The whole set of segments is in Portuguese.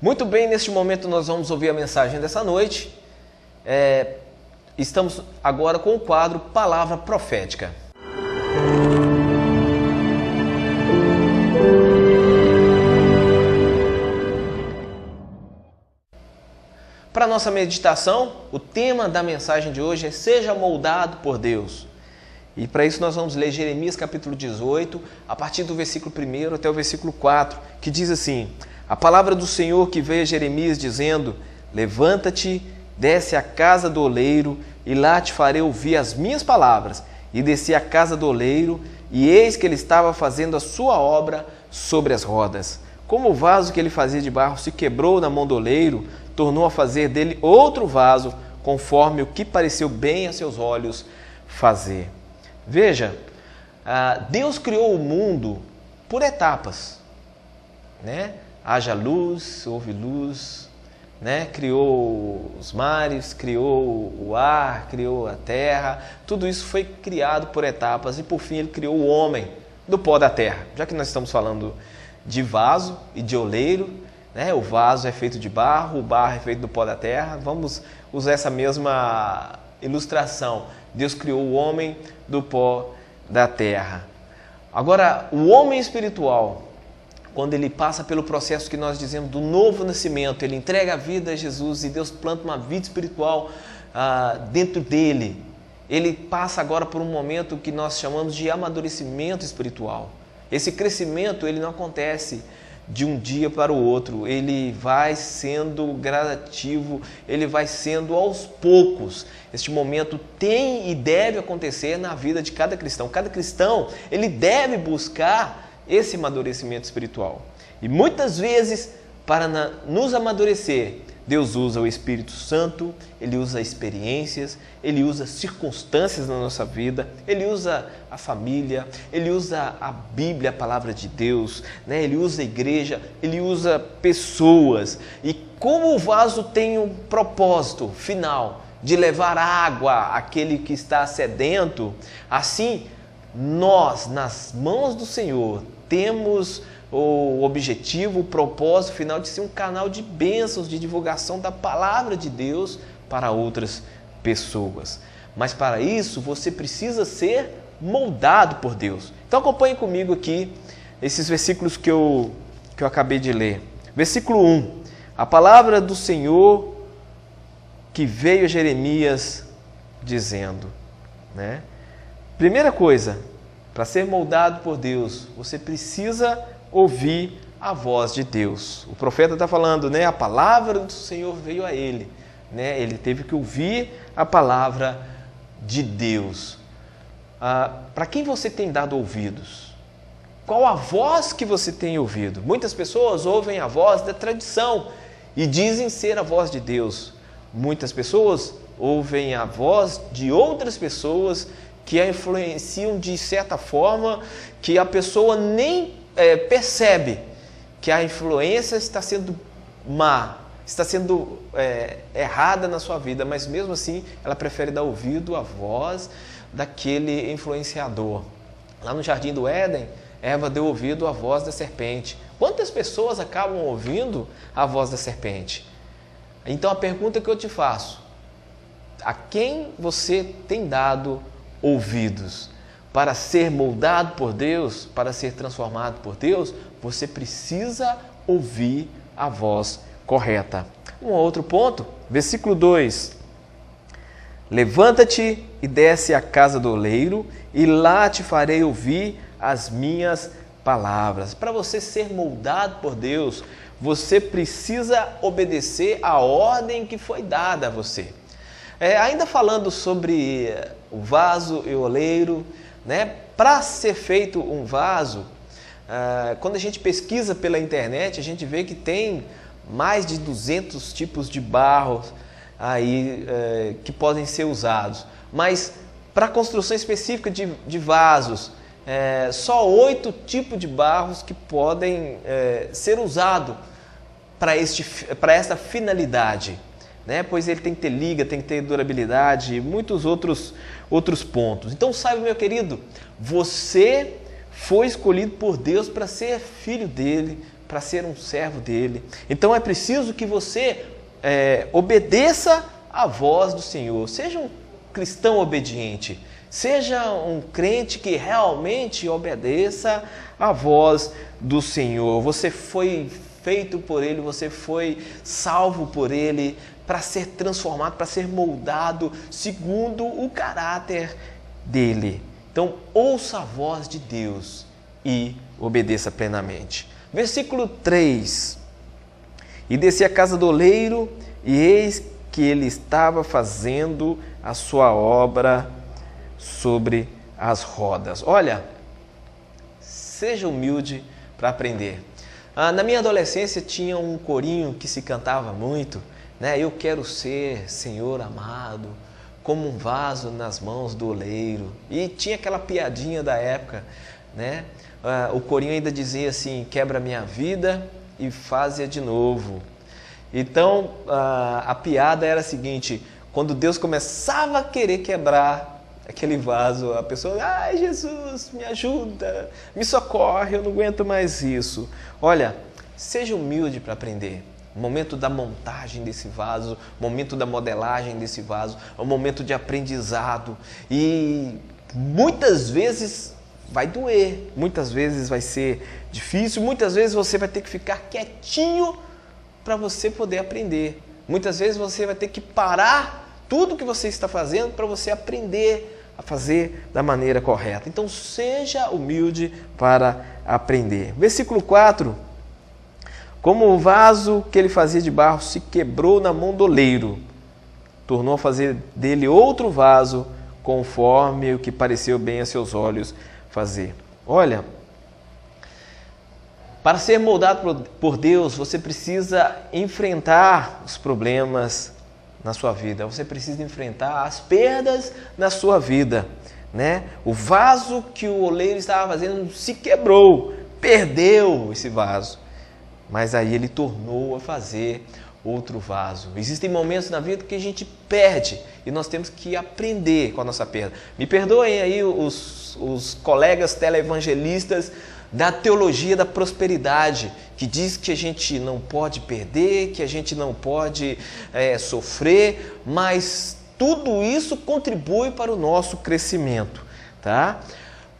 Muito bem, neste momento nós vamos ouvir a mensagem dessa noite. Estamos agora com o quadro Palavra Profética. Para a nossa meditação, o tema da mensagem de hoje é Seja moldado por Deus. E para isso nós vamos ler Jeremias capítulo 18, a partir do versículo 1 até o versículo 4, que diz assim: A palavra do Senhor que veio a Jeremias dizendo: Levanta-te, desce à casa do oleiro, e lá te farei ouvir as minhas palavras. E desci à casa do oleiro, e eis que ele estava fazendo a sua obra sobre as rodas. Como o vaso que ele fazia de barro se quebrou na mão do oleiro, tornou a fazer dele outro vaso, conforme o que pareceu bem a seus olhos fazer. Veja, Deus criou o mundo por etapas, né? Haja luz, houve luz, né? Criou os mares, criou o ar, criou a terra, tudo isso foi criado por etapas e por fim ele criou o homem do pó da terra. Já que nós estamos falando de vaso e de oleiro, né? O vaso é feito de barro, o barro é feito do pó da terra, vamos usar essa mesma ilustração. Deus criou o homem do pó da terra. Agora, o homem espiritual, quando ele passa pelo processo que nós dizemos do novo nascimento, ele entrega a vida a Jesus e Deus planta uma vida espiritual dentro dele. Ele passa agora por um momento que nós chamamos de amadurecimento espiritual. Esse crescimento ele não acontece de um dia para o outro, ele vai sendo gradativo, ele vai sendo aos poucos. Este momento tem e deve acontecer na vida de cada cristão. Cada cristão, ele deve buscar esse amadurecimento espiritual. E muitas vezes, para nos amadurecer, Deus usa o Espírito Santo, Ele usa experiências, Ele usa circunstâncias na nossa vida, Ele usa a família, Ele usa a Bíblia, a Palavra de Deus, né? Ele usa a igreja, Ele usa pessoas. E como o vaso tem um propósito final de levar água àquele que está sedento, assim nós, nas mãos do Senhor, temos o objetivo, o propósito final de ser um canal de bênçãos, de divulgação da palavra de Deus para outras pessoas. Mas para isso você precisa ser moldado por Deus. Então acompanhe comigo aqui esses versículos que eu acabei de ler. Versículo 1. A palavra do Senhor que veio a Jeremias dizendo, né? Primeira coisa, para ser moldado por Deus, você precisa ouvir a voz de Deus. O profeta está falando, né? A palavra do Senhor veio a ele, né? Ele teve que ouvir a palavra de Deus. Para quem você tem dado ouvidos? Qual a voz que você tem ouvido? Muitas pessoas ouvem a voz da tradição e dizem ser a voz de Deus. Muitas pessoas ouvem a voz de outras pessoas que a influenciam de certa forma que a pessoa nem percebe que a influência está sendo má, está sendo errada na sua vida, mas mesmo assim ela prefere dar ouvido à voz daquele influenciador. Lá no Jardim do Éden, Eva deu ouvido à voz da serpente. Quantas pessoas acabam ouvindo a voz da serpente? Então a pergunta que eu te faço: a quem você tem dado ouvidos? Para ser moldado por Deus, para ser transformado por Deus, você precisa ouvir a voz correta. Um outro ponto, versículo 2. Levanta-te e desce à casa do oleiro, e lá te farei ouvir as minhas palavras. Para você ser moldado por Deus, você precisa obedecer a ordem que foi dada a você. Ainda falando sobre o vaso e o oleiro, né? Para ser feito um vaso, quando a gente pesquisa pela internet, a gente vê que tem mais de 200 tipos de barro aí, que podem ser usados. Mas para a construção específica de vasos, só 8 tipos de barros que podem ser usados para esta finalidade, né? Pois ele tem que ter liga, tem que ter durabilidade e muitos outros pontos. Então saiba, meu querido, você foi escolhido por Deus para ser filho dele, para ser um servo dele. Então é preciso que você obedeça à voz do Senhor. Seja um cristão obediente. Seja um crente que realmente obedeça à voz do Senhor. Você foi feito por Ele, você foi salvo por Ele para ser transformado, para ser moldado segundo o caráter dele. Então, ouça a voz de Deus e obedeça plenamente. Versículo 3. E desci à casa do oleiro, e eis que ele estava fazendo a sua obra sobre as rodas. Olha, seja humilde para aprender. Na minha adolescência tinha um corinho que se cantava muito, né? Eu quero ser, Senhor amado, como um vaso nas mãos do oleiro. E tinha aquela piadinha da época, né? O corinho ainda dizia assim: quebra minha vida e faz-a de novo. Então a piada era a seguinte: quando Deus começava a querer quebrar aquele vaso, a pessoa: ai, Jesus, me ajuda, me socorre, eu não aguento mais isso. Olha, seja humilde para aprender. O momento da montagem desse vaso, o momento da modelagem desse vaso, é um momento de aprendizado. E muitas vezes vai doer, muitas vezes vai ser difícil, muitas vezes você vai ter que ficar quietinho para você poder aprender. Muitas vezes você vai ter que parar tudo que você está fazendo para você aprender a fazer da maneira correta. Então seja humilde para aprender. Versículo 4. Como o vaso que ele fazia de barro se quebrou na mão do oleiro, tornou a fazer dele outro vaso, conforme o que pareceu bem a seus olhos fazer. Olha, para ser moldado por Deus, você precisa enfrentar os problemas na sua vida. Você precisa enfrentar as perdas na sua vida, né? O vaso que o oleiro estava fazendo se quebrou, perdeu esse vaso. Mas aí ele tornou a fazer outro vaso. Existem momentos na vida que a gente perde e nós temos que aprender com a nossa perda. Me perdoem aí os colegas televangelistas da teologia da prosperidade, que diz que a gente não pode perder, que a gente não pode sofrer, mas tudo isso contribui para o nosso crescimento, tá?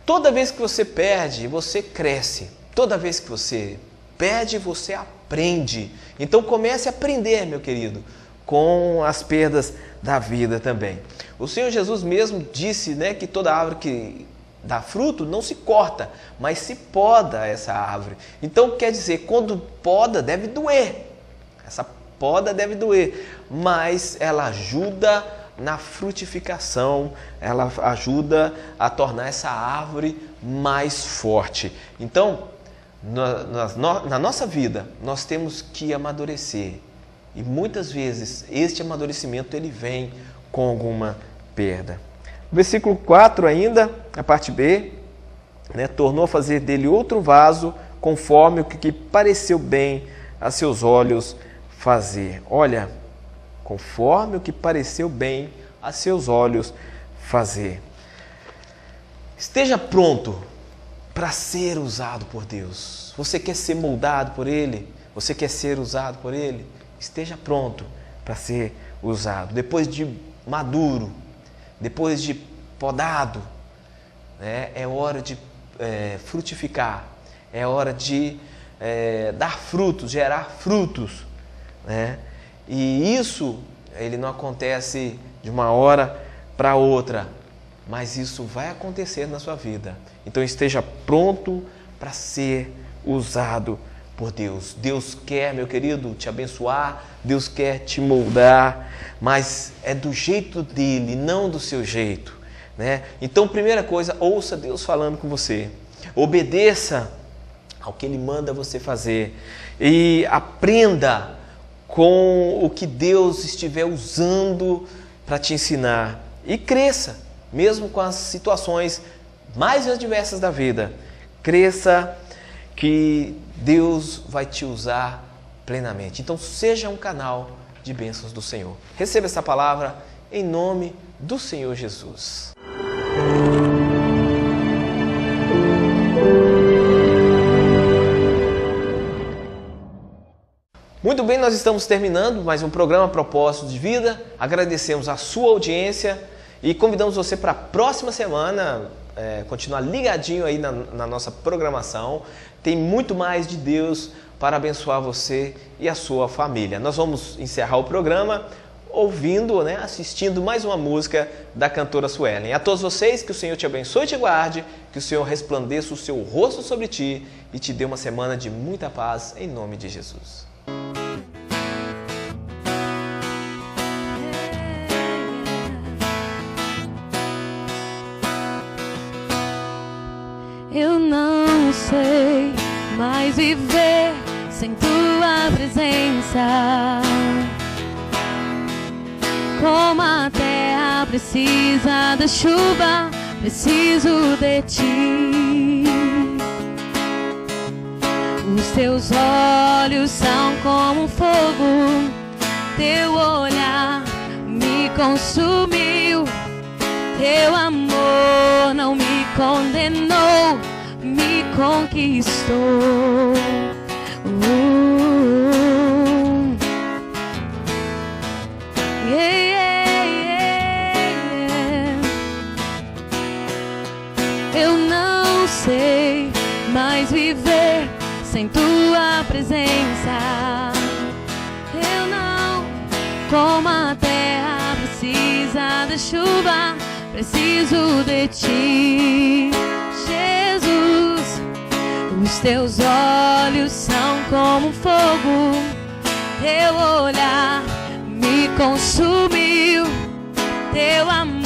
Toda vez que você perde, você cresce. Toda vez que você perde, você aprende. Então comece a aprender, meu querido, com as perdas da vida também. O Senhor Jesus mesmo disse, né, que toda árvore que dá fruto não se corta, mas se poda essa árvore. Então quer dizer, quando poda deve doer. Essa poda deve doer, mas ela ajuda na frutificação, ela ajuda a tornar essa árvore mais forte. Então, na nossa vida, nós temos que amadurecer. E muitas vezes, este amadurecimento ele vem com alguma perda. Versículo 4 ainda, a parte B, né, tornou a fazer dele outro vaso, conforme o que pareceu bem a seus olhos fazer. Olha, conforme o que pareceu bem a seus olhos fazer. Esteja pronto para ser usado por Deus. Você quer ser moldado por Ele? Você quer ser usado por Ele? Esteja pronto para ser usado. Depois de maduro, depois de podado, né, é hora de frutificar, é hora de dar frutos, gerar frutos, né? E isso ele não acontece de uma hora para outra, mas isso vai acontecer na sua vida. Então esteja pronto para ser usado por Deus. Deus quer, meu querido, te abençoar, Deus quer te moldar, mas é do jeito dele, não do seu jeito, né? Então, primeira coisa, ouça Deus falando com você. Obedeça ao que Ele manda você fazer e aprenda com o que Deus estiver usando para te ensinar. E cresça, mesmo com as situações mais adversas da vida. Cresça que Deus vai te usar plenamente. Então seja um canal de bênçãos do Senhor. Receba essa palavra em nome do Senhor Jesus. Muito bem, nós estamos terminando mais um programa Propósito de Vida. Agradecemos a sua audiência e convidamos você para a próxima semana continuar ligadinho aí na nossa programação. Tem muito mais de Deus para abençoar você e a sua família. Nós vamos encerrar o programa ouvindo, assistindo mais uma música da cantora Suelen. A todos vocês, que o Senhor te abençoe e te guarde, que o Senhor resplandeça o seu rosto sobre ti e te dê uma semana de muita paz, em nome de Jesus. Eu não sei mais viver sem tua presença. Como a terra precisa da chuva, preciso de ti. Os teus olhos são como um fogo, teu olhar me consumiu. Teu amor não me condenou, me conquistou. Eu não sei mais viver sem tua presença. Eu não, como a terra precisa da chuva, preciso de ti, Jesus. Os teus olhos são como fogo, teu olhar me consumiu, teu amor